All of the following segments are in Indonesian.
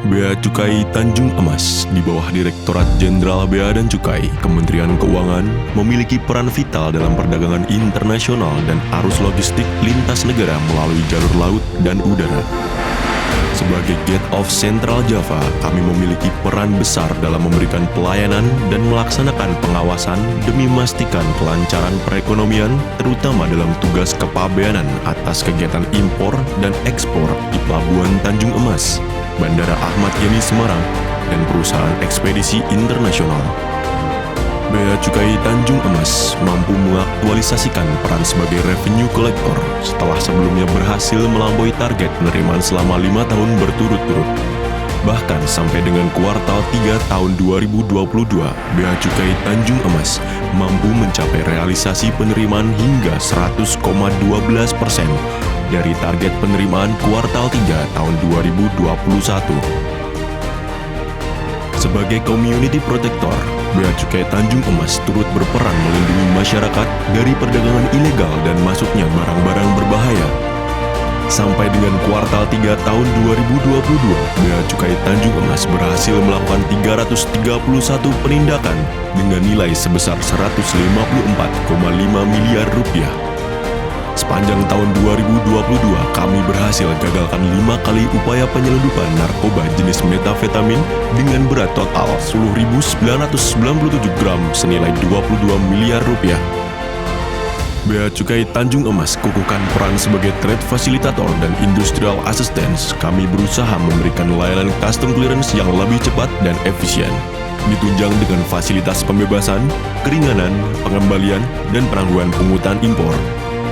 Bea Cukai Tanjung Emas di bawah Direktorat Jenderal Bea dan Cukai, Kementerian Keuangan memiliki peran vital dalam perdagangan internasional dan arus logistik lintas negara melalui jalur laut dan udara. Sebagai Gate of Central Java, kami memiliki peran besar dalam memberikan pelayanan dan melaksanakan pengawasan demi memastikan kelancaran perekonomian, terutama dalam tugas kepabeanan atas kegiatan impor dan ekspor di Pelabuhan Tanjung Emas, Bandara Ahmad Yani Semarang, dan perusahaan ekspedisi internasional. Bea Cukai Tanjung Emas mampu mengaktualisasikan peran sebagai revenue collector setelah sebelumnya berhasil melampaui target penerimaan selama 5 tahun berturut-turut. Bahkan sampai dengan kuartal 3 tahun 2022, Bea Cukai Tanjung Emas mampu mencapai realisasi penerimaan hingga 100,12% dari target penerimaan kuartal 3 tahun 2021. Sebagai community protector, Bea Cukai Tanjung Emas turut berperan melindungi masyarakat dari perdagangan ilegal dan masuknya barang-barang berbahaya. Sampai dengan kuartal 3 tahun 2022, Bea Cukai Tanjung Emas berhasil melakukan 331 penindakan dengan nilai sebesar 154,5 miliar rupiah. Sepanjang tahun 2022, kami berhasil gagalkan 5 kali upaya penyelundupan narkoba jenis metafetamin dengan berat total 10.997 gram senilai 22 miliar rupiah. Bea Cukai Tanjung Emas kukuhkan peran sebagai trade facilitator dan industrial assistance. Kami berusaha memberikan layanan custom clearance yang lebih cepat dan efisien, ditunjang dengan fasilitas pembebasan, keringanan, pengembalian, dan penangguhan pungutan impor.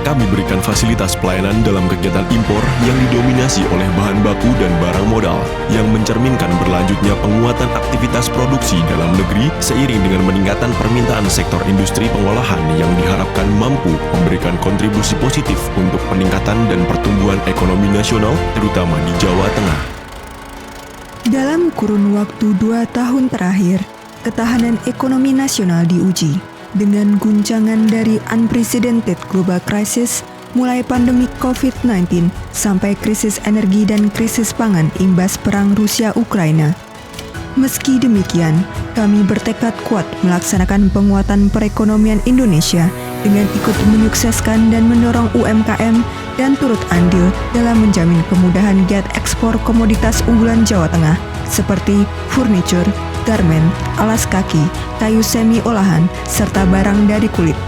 Kami berikan fasilitas pelayanan dalam kegiatan impor yang didominasi oleh bahan baku dan barang modal yang mencerminkan berlanjutnya penguatan aktivitas produksi dalam negeri seiring dengan meningkatan permintaan sektor industri pengolahan yang diharapkan mampu memberikan kontribusi positif untuk peningkatan dan pertumbuhan ekonomi nasional terutama di Jawa Tengah. Dalam kurun waktu 2 tahun terakhir, ketahanan ekonomi nasional diuji dengan guncangan dari unprecedented global crisis, mulai pandemi COVID-19 sampai krisis energi dan krisis pangan imbas perang Rusia-Ukraina. Meski demikian, kami bertekad kuat melaksanakan penguatan perekonomian Indonesia dengan ikut menyukseskan dan mendorong UMKM dan turut andil dalam menjamin kemudahan giat ekspor komoditas unggulan Jawa Tengah seperti furniture, garmen, alas kaki, kayu semi olahan, serta barang dari kulit.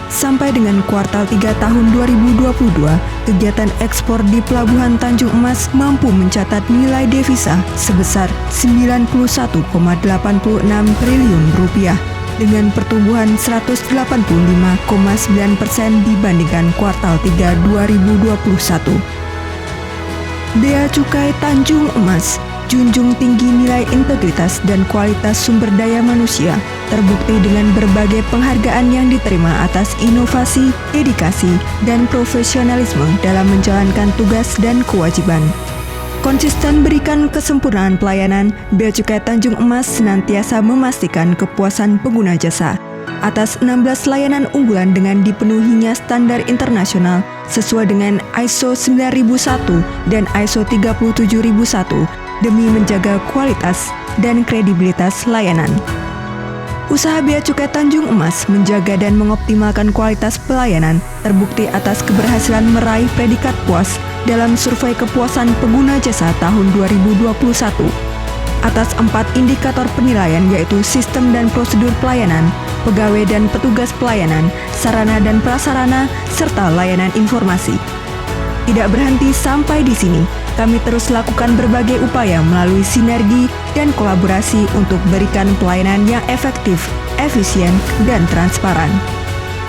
Sampai dengan kuartal 3 tahun 2022, kegiatan ekspor di Pelabuhan Tanjung Emas mampu mencatat nilai devisa sebesar 91,86 triliun rupiah dengan pertumbuhan 185,9% dibandingkan kuartal 3 2021. Bea Cukai Tanjung Emas junjung tinggi nilai integritas dan kualitas sumber daya manusia, terbukti dengan berbagai penghargaan yang diterima atas inovasi, dedikasi, dan profesionalisme dalam menjalankan tugas dan kewajiban. Konsisten berikan kesempurnaan pelayanan, Bea Cukai Tanjung Emas senantiasa memastikan kepuasan pengguna jasa atas 16 layanan unggulan dengan dipenuhinya standar internasional sesuai dengan ISO 9001 dan ISO 37001 demi menjaga kualitas dan kredibilitas layanan. Usaha Bea Cukai Tanjung Emas menjaga dan mengoptimalkan kualitas pelayanan terbukti atas keberhasilan meraih predikat puas dalam survei kepuasan pengguna jasa tahun 2021. Atas 4 indikator penilaian yaitu sistem dan prosedur pelayanan, pegawai dan petugas pelayanan, sarana dan prasarana, serta layanan informasi. Tidak berhenti sampai di sini, kami terus lakukan berbagai upaya melalui sinergi dan kolaborasi untuk berikan pelayanan yang efektif, efisien, dan transparan.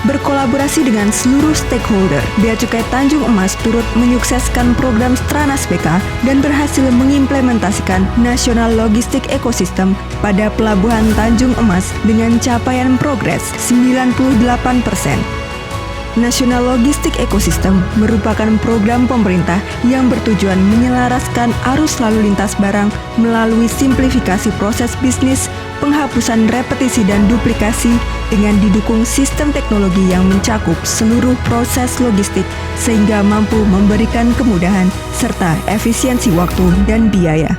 Berkolaborasi dengan seluruh stakeholder, Bea Cukai Tanjung Emas turut menyukseskan program Stranas BK dan berhasil mengimplementasikan National Logistic Ecosystem pada Pelabuhan Tanjung Emas dengan capaian progres 98%. National Logistic Ecosystem merupakan program pemerintah yang bertujuan menyelaraskan arus lalu lintas barang melalui simplifikasi proses bisnis, penghapusan repetisi dan duplikasi dengan didukung sistem teknologi yang mencakup seluruh proses logistik sehingga mampu memberikan kemudahan serta efisiensi waktu dan biaya.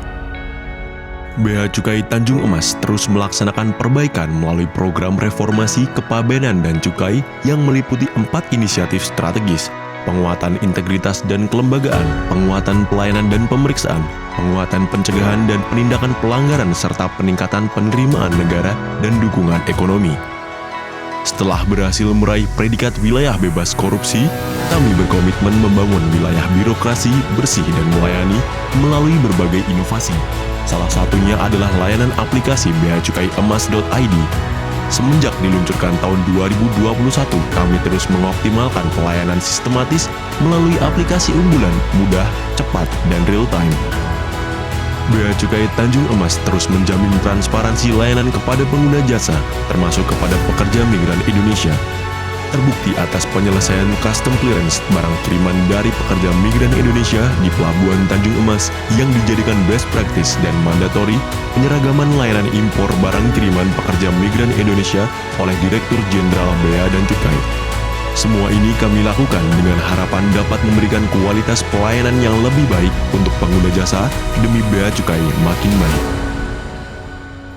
Bea Cukai Tanjung Emas terus melaksanakan perbaikan melalui program reformasi kepabeanan dan cukai yang meliputi 4 inisiatif strategis: penguatan integritas dan kelembagaan, penguatan pelayanan dan pemeriksaan, penguatan pencegahan dan penindakan pelanggaran, serta peningkatan penerimaan negara dan dukungan ekonomi. Setelah berhasil meraih predikat wilayah bebas korupsi, kami berkomitmen membangun wilayah birokrasi bersih dan melayani melalui berbagai inovasi. Salah satunya adalah layanan aplikasi beacukaiemas.id. Semenjak diluncurkan tahun 2021, kami terus mengoptimalkan pelayanan sistematis melalui aplikasi unggulan, mudah, cepat, dan real-time. Bea Cukai Tanjung Emas terus menjamin transparansi layanan kepada pengguna jasa, termasuk kepada pekerja migran Indonesia. Terbukti atas penyelesaian custom clearance barang kiriman dari pekerja migran Indonesia di Pelabuhan Tanjung Emas yang dijadikan best practice dan mandatory, penyeragaman layanan impor barang kiriman pekerja migran Indonesia oleh Direktur Jenderal Bea dan Cukai. Semua ini kami lakukan dengan harapan dapat memberikan kualitas pelayanan yang lebih baik untuk pengguna jasa demi bea cukai makin baik.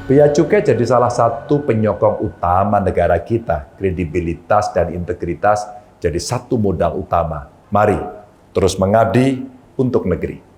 Bea Cukai jadi salah satu penyokong utama negara kita. Kredibilitas dan integritas jadi satu modal utama. Mari terus mengabdi untuk negeri.